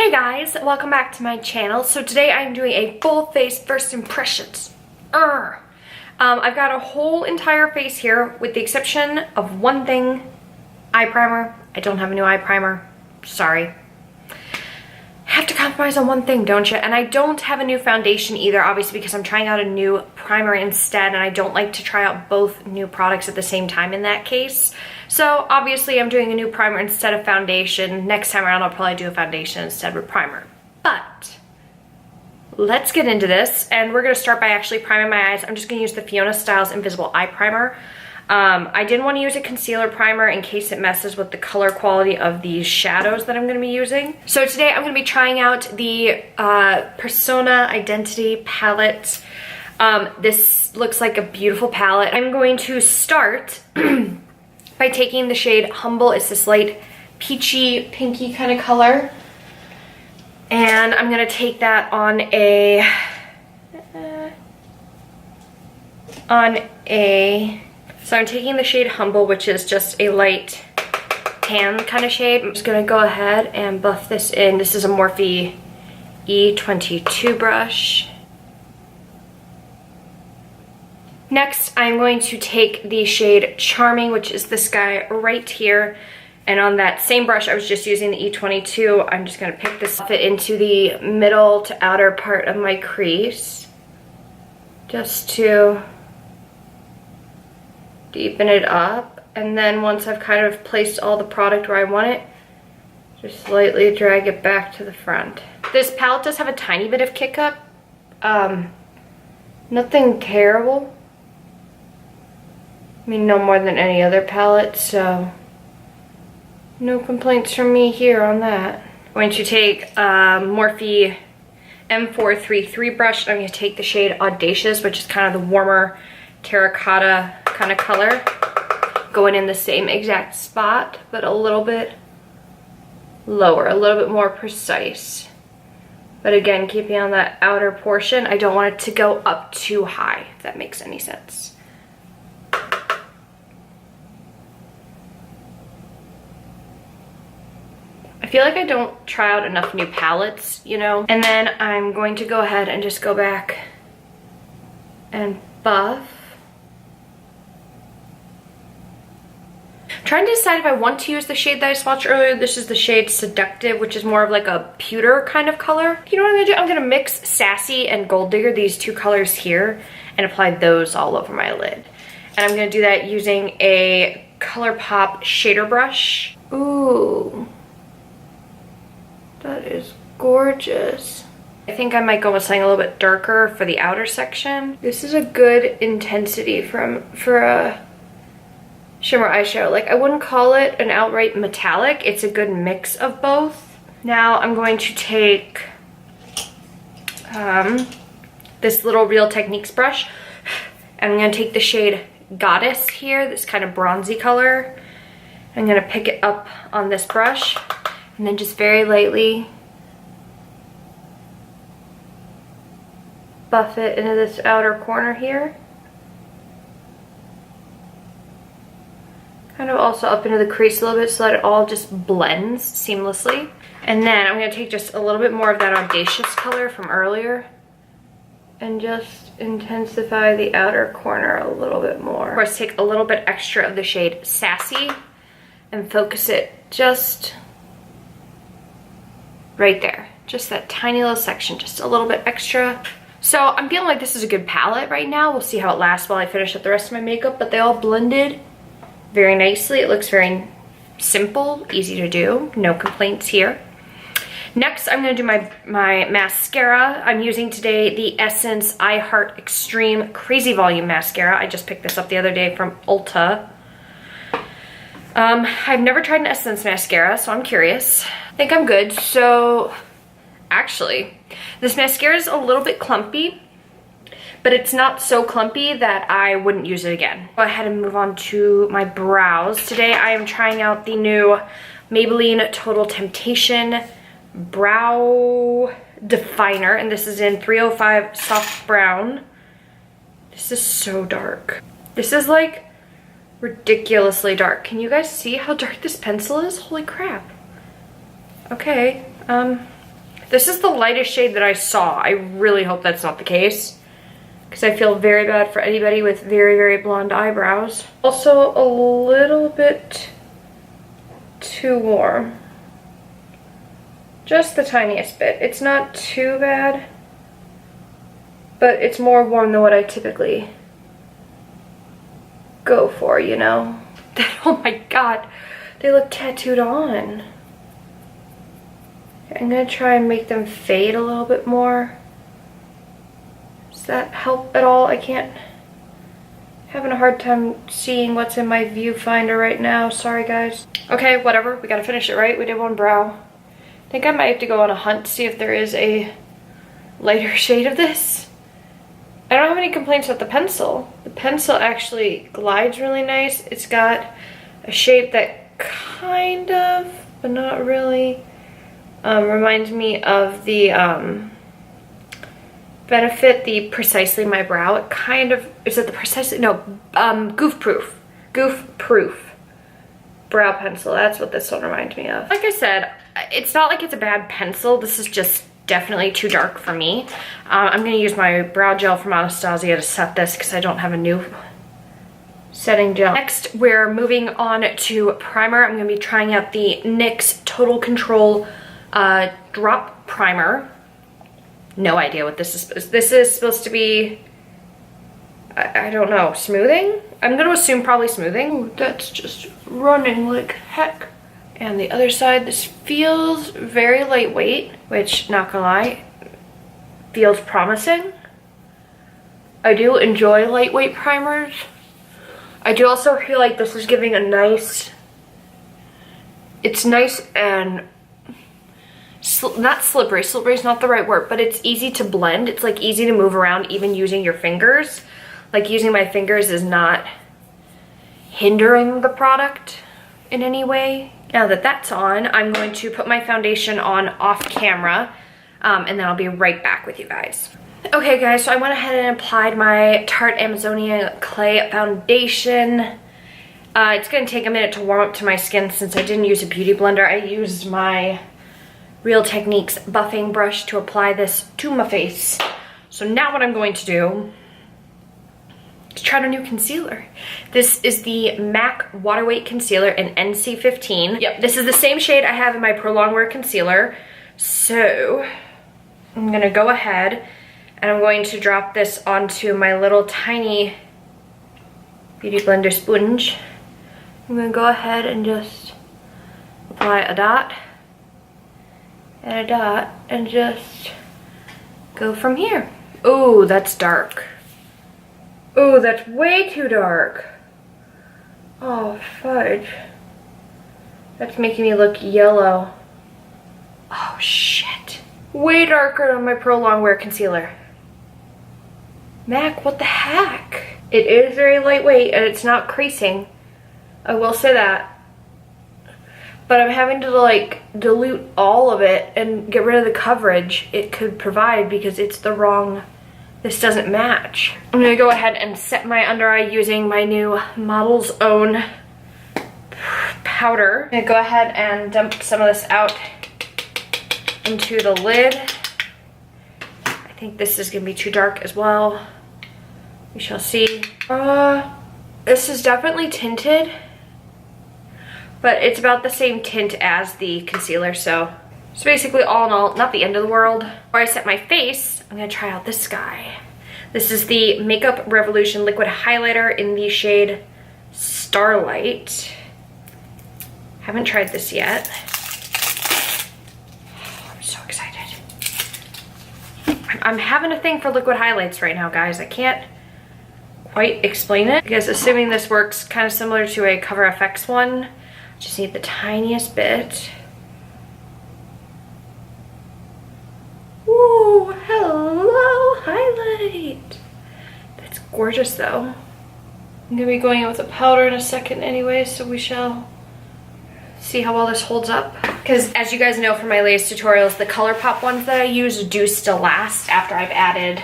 Hey guys, welcome back to my channel. So today I'm doing a full face first impressions. I've got a whole entire face here with the exception of one thing, eye primer. I don't have a new eye primer, sorry. Have to compromise on one thing, don't you? And I don't have a new foundation either, obviously, because I'm trying out a new primer instead, and I don't like to try out both new products at the same time in that case. So obviously I'm doing a new primer instead of foundation. Next time around I'll probably do a foundation instead of a primer. But let's get into this, and we're gonna start by actually priming my eyes. I'm just gonna use the Fiona Styles Invisible Eye Primer. I didn't want to use a concealer primer in case it messes with the color quality of these shadows that I'm going to be using. So today I'm going to be trying out the Persona Identity palette. This looks like a beautiful palette. I'm going to start by taking the shade Humble. It's this light peachy, pinky kind of color. And I'm going to take that on So I'm taking the shade Humble, which is just a light tan kind of shade. I'm just gonna go ahead and buff this in. This is a Morphe E22 brush. Next, I'm going to take the shade Charming, which is this guy right here. And on that same brush, I was just using the E22. I'm just gonna pick this up into the middle to outer part of my crease, just to deepen it up. And then once I've kind of placed all the product where I want it, just slightly drag it back to the front. This palette does have a tiny bit of kick up. Nothing terrible. I mean, no more than any other palette, so no complaints from me here on that. I'm going to take Morphe M433 brush. I'm going to take the shade Audacious, which is kind of the warmer terracotta kind of color, going in the same exact spot but a little bit lower, a little bit more precise, but again keeping on that outer portion. I don't want it to go up too high, if that makes any sense. I feel like I don't try out enough new palettes, you know. And then I'm going to go ahead and just go back and buff. Trying to decide if I want to use the shade that I swatched earlier. This is the shade Seductive, which is more of like a pewter kind of color. You know what I'm gonna do? I'm gonna mix Sassy and Gold Digger, these two colors here, and apply those all over my lid. And I'm gonna do that using a ColourPop shader brush. Ooh, that is gorgeous. I think I might go with something a little bit darker for the outer section. This is a good intensity for a shimmer eyeshadow. Like, I wouldn't call it an outright metallic. It's a good mix of both. Now I'm going to take this little Real Techniques brush, and I'm going to take the shade Goddess here, this kind of bronzy color. I'm going to pick it up on this brush and then just very lightly buff it into this outer corner here. Kind of also up into the crease a little bit so that it all just blends seamlessly. And then I'm going to take just a little bit more of that Audacious color from earlier and just intensify the outer corner a little bit more. Of course, take a little bit extra of the shade Sassy and focus it just right there. Just that tiny little section, just a little bit extra. So I'm feeling like this is a good palette right now. We'll see how it lasts while I finish up the rest of my makeup, but they all blended very nicely. It looks very simple, easy to do, no complaints here. Next, I'm going to do my mascara. I'm using today the Essence I Heart Extreme Crazy Volume Mascara. I just picked this up the other day from Ulta. I've never tried an Essence mascara, so I'm curious. I think I'm good. So, actually, this mascara is a little bit clumpy, but it's not so clumpy that I wouldn't use it again. Go ahead and move on to my brows. Today I am trying out the new Maybelline Total Temptation Brow Definer, and this is in 305 Soft Brown. This is so dark. This is like ridiculously dark. Can you guys see how dark this pencil is? Holy crap. Okay, This is the lightest shade that I saw. I really hope that's not the case, because I feel very bad for anybody with very, very blonde eyebrows. Also a little bit too warm. Just the tiniest bit. It's not too bad, but it's more warm than what I typically go for, you know? Oh my god, they look tattooed on. I'm gonna try and make them fade a little bit more. Does that help at all? I can't, having a hard time seeing what's in my viewfinder right now. Sorry guys. Okay, whatever, we gotta finish it, right? We did one brow. I think I might have to go on a hunt to see if there is a lighter shade of this. I don't have any complaints with the pencil. The pencil actually glides really nice. It's got a shape that kind of, but not really, reminds me of the Benefit, the Precisely My Brow. It kind of, is it the Precisely, no, Goof Proof brow pencil. That's what this one reminds me of. Like I said, it's not like it's a bad pencil. This is just definitely too dark for me. I'm gonna use my brow gel from Anastasia to set this because I don't have a new setting gel. Next, we're moving on to primer. I'm gonna be trying out the NYX Total Control Drop Primer. No idea what this is. This is supposed to be, I don't know, smoothing? I'm gonna assume probably smoothing. Ooh, that's just running like heck. And the other side, this feels very lightweight, which, not gonna lie, feels promising. I do enjoy lightweight primers. I do also feel like this is giving a nice, it's nice and, not slippery, slippery is not the right word, but it's easy to blend. It's like easy to move around even using your fingers. Like using my fingers is not hindering the product in any way. Now that that's on, I'm going to put my foundation on off camera, and then I'll be right back with you guys. Okay guys, so I went ahead and applied my Tarte Amazonian Clay Foundation. It's gonna take a minute to warm up to my skin since I didn't use a beauty blender. I used my Real Techniques buffing brush to apply this to my face. So now what I'm going to do is try a new concealer. This is the MAC Waterweight Concealer in NC15. Yep, this is the same shade I have in my Pro Longwear Concealer. So I'm gonna go ahead and I'm going to drop this onto my little tiny Beauty Blender sponge. I'm gonna go ahead and just apply a dot and a dot and just go from here. Oh, that's dark. Oh, that's way too dark. Oh, fudge. That's making me look yellow. Oh, shit. Way darker than my Pro Longwear Concealer. MAC, what the heck? It is very lightweight and it's not creasing. I will say that. But I'm having to like dilute all of it and get rid of the coverage it could provide because it's the wrong, this doesn't match. I'm gonna go ahead and set my under eye using my new Model's Own powder. I'm gonna go ahead and dump some of this out into the lid. I think this is gonna be too dark as well. We shall see. This is definitely tinted, but it's about the same tint as the concealer, so basically all in all, not the end of the world. Before I set my face, I'm gonna try out this guy. This is the Makeup Revolution Liquid Highlighter in the shade Starlight. Haven't tried this yet. I'm so excited. I'm having a thing for liquid highlights right now, guys. I can't quite explain it because assuming this works kind of similar to a Cover FX one, just need the tiniest bit. Ooh, hello, highlight. That's gorgeous though. I'm gonna be going in with a powder in a second anyway, so we shall see how well this holds up. Because as you guys know from my latest tutorials, the ColourPop ones that I use do still last after I've added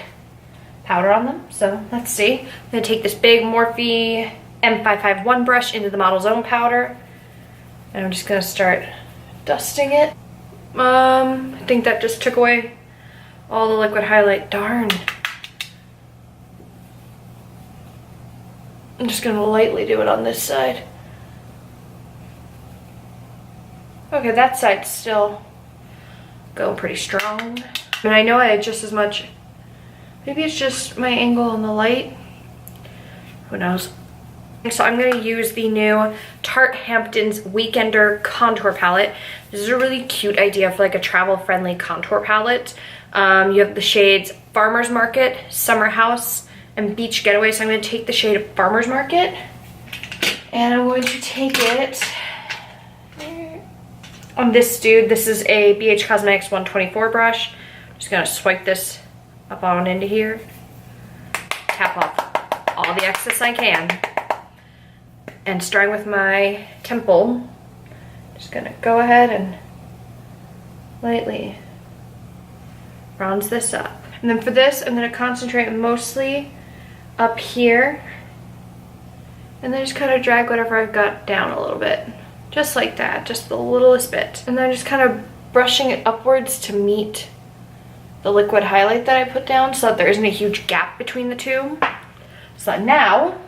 powder on them. So let's see. I'm gonna take this big Morphe M551 brush into the Model's Own powder. And I'm just gonna start dusting it. I think that just took away all the liquid highlight. Darn. I'm just gonna lightly do it on this side. Okay, that side's still going pretty strong. And I know I had just as much, maybe it's just my angle on the light. Who knows? So I'm gonna use the new Tarte Hamptons Weekender Contour Palette. This is a really cute idea for like a travel-friendly contour palette. You have the shades Farmer's Market, Summer House, and Beach Getaway. So I'm gonna take the shade of Farmer's Market, and I'm going to take it on this dude. This is a BH Cosmetics 124 brush. Just gonna swipe this up on into here, tap off all the excess I can, and starting with my temple, just gonna go ahead and lightly bronze this up. And then for this, I'm gonna concentrate mostly up here, and then just kind of drag whatever I've got down a little bit. Just like that, just the littlest bit. And then just kind of brushing it upwards to meet the liquid highlight that I put down so that there isn't a huge gap between the two. So that now,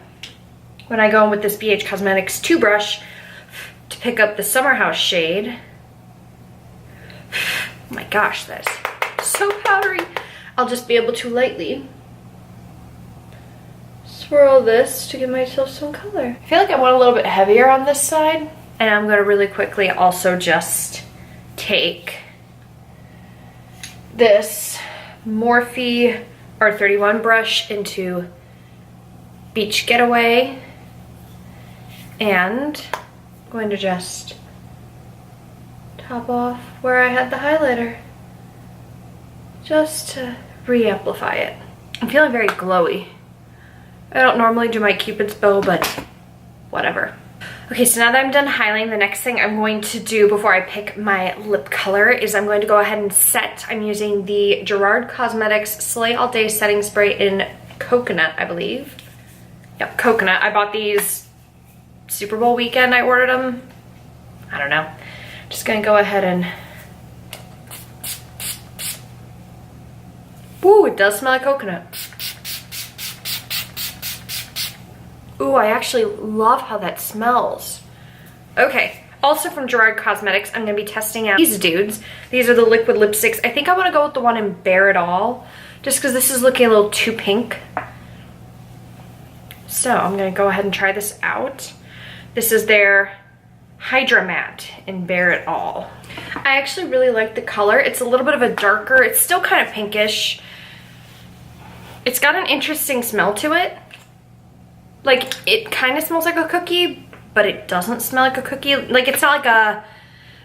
when I go in with this BH Cosmetics 2 brush to pick up the Summer House shade, oh my gosh, that's so powdery. I'll just be able to lightly swirl this to give myself some color. I feel like I want a little bit heavier on this side. And I'm gonna really quickly also just take this Morphe R31 brush into Beach Getaway, and I'm going to just top off where I had the highlighter, just to re-amplify it. I'm feeling very glowy. I don't normally do my Cupid's bow, but whatever. Okay, so now that I'm done highlighting, the next thing I'm going to do before I pick my lip color is I'm going to go ahead and set. I'm using the Gerard Cosmetics Slay All Day Setting Spray in Coconut, I believe. Yep, Coconut. I bought these Super Bowl weekend. I ordered them. I don't know. Just gonna go ahead and... Ooh, it does smell like coconut. Ooh, I actually love how that smells. Okay, also from Gerard Cosmetics, I'm gonna be testing out these dudes. These are the liquid lipsticks. I think I wanna go with the one in Bare It All, just because this is looking a little too pink. So I'm gonna go ahead and try this out. This is their Hydra Matte in Bare It All. I actually really like the color. It's a little bit of a darker, it's still kind of pinkish. It's got an interesting smell to it. Like, it kind of smells like a cookie, but it doesn't smell like a cookie. Like, it's not like a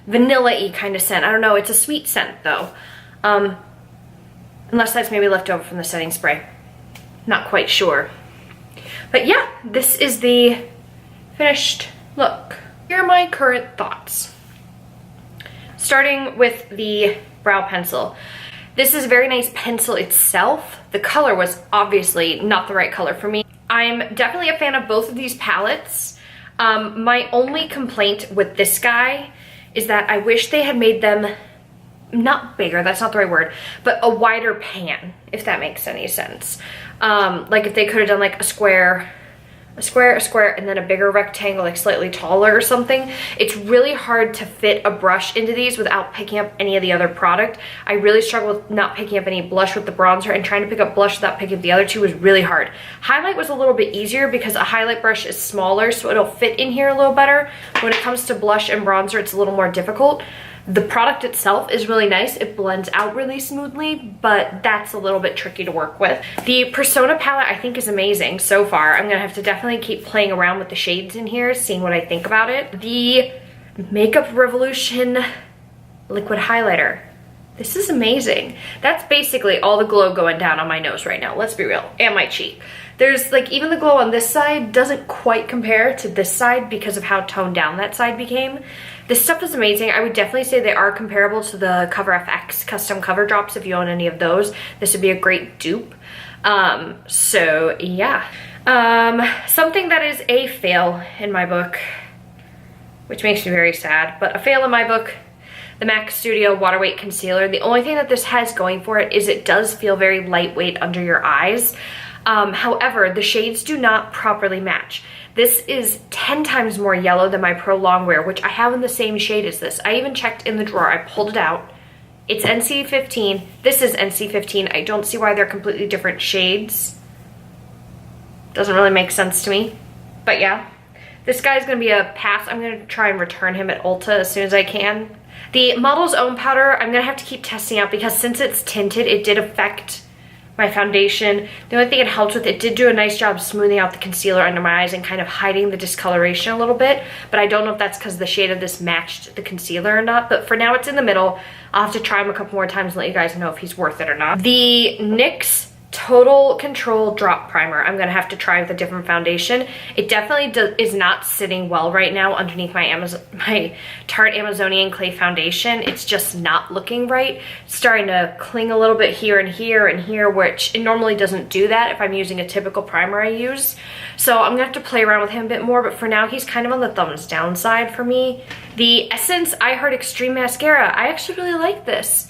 vanilla-y kind of scent. I don't know. It's a sweet scent, though. Unless that's maybe left over from the setting spray. Not quite sure. But yeah, this is the finished look. Here are my current thoughts. Starting with the brow pencil. This is a very nice pencil itself. The color was obviously not the right color for me. I'm definitely a fan of both of these palettes. My only complaint with this guy is that I wish they had made them not bigger, that's not the right word, but a wider pan, if that makes any sense. Like if they could have done like a square, and then a bigger rectangle, like slightly taller or something. It's really hard to fit a brush into these without picking up any of the other product. I really struggle with not picking up any blush with the bronzer, and trying to pick up blush without picking up the other two was really hard. Highlight was a little bit easier because a highlight brush is smaller, so it'll fit in here a little better. When it comes to blush and bronzer, it's a little more difficult. The product itself is really nice. It blends out really smoothly, but that's a little bit tricky to work with. The Persona palette I think is amazing so far. I'm gonna have to definitely keep playing around with the shades in here, seeing what I think about it. The Makeup Revolution liquid highlighter. This is amazing. That's basically all the glow going down on my nose right now, let's be real, and my cheek. There's like, even the glow on this side doesn't quite compare to this side because of how toned down that side became. This stuff is amazing. I would definitely say they are comparable to the Cover FX custom cover drops. If you own any of those, this would be a great dupe. So yeah. Something that is a fail in my book, which makes me very sad, but a fail in my book the MAC Studio Waterweight Concealer. The only thing that this has going for it is it does feel very lightweight under your eyes. However, the shades do not properly match. This is 10 times more yellow than my Pro Longwear, which I have in the same shade as this. I even checked in the drawer. I pulled it out. It's NC15. This is NC15. I don't see why they're completely different shades. Doesn't really make sense to me. But yeah, this guy's gonna be a pass. I'm gonna try and return him at Ulta as soon as I can. The Model's Own powder, I'm gonna have to keep testing out because since it's tinted, it did affect my foundation. The only thing it helped with, it did do a nice job smoothing out the concealer under my eyes and kind of hiding the discoloration a little bit, but I don't know if that's because the shade of this matched the concealer or not, but for now it's in the middle. I'll have to try him a couple more times and let you guys know if he's worth it or not. The NYX Total Control Drop Primer, I'm gonna have to try with a different foundation. It definitely is not sitting well right now underneath my Tarte Amazonian Clay Foundation. It's just not looking right. It's starting to cling a little bit here and here and here, which it normally doesn't do that if I'm using a typical primer I use. So I'm gonna have to play around with him a bit more, but for now he's kind of on the thumbs down side for me. The Essence I Heart Extreme Mascara, I actually really like this.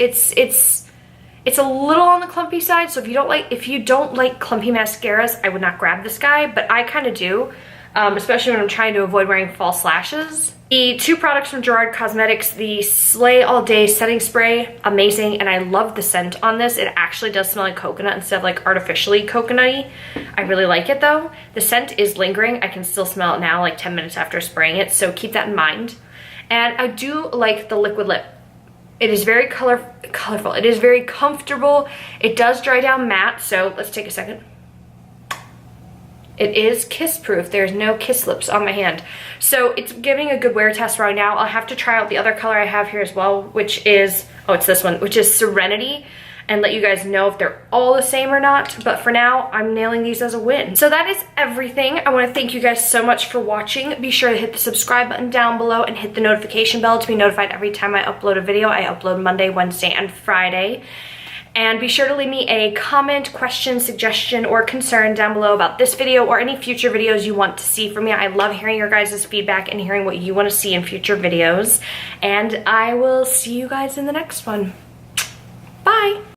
It's a little on the clumpy side, so if you don't like clumpy mascaras, I would not grab this guy, but I kind of do, especially when I'm trying to avoid wearing false lashes. The two products from Gerard Cosmetics, the Slay All Day Setting Spray, amazing, and I love the scent on this. It actually does smell like coconut instead of like artificially coconutty. I really like it though. The scent is lingering. I can still smell it now, like 10 minutes after spraying it, so keep that in mind. And I do like the liquid lip. It is very colorful. It is very comfortable. It does dry down matte, so let's take a second. It is kiss proof. There's no kiss lips on my hand. So it's giving a good wear test right now. I'll have to try out the other color I have here as well, which is, oh, it's this one, which is Serenity, and let you guys know if they're all the same or not. But for now, I'm nailing these as a win. So that is everything. I want to thank you guys so much for watching. Be sure to hit the subscribe button down below and hit the notification bell to be notified every time I upload a video. I upload Monday, Wednesday, and Friday. And be sure to leave me a comment, question, suggestion, or concern down below about this video or any future videos you want to see from me. I love hearing your guys' feedback and hearing what you want to see in future videos. And I will see you guys in the next one. Bye!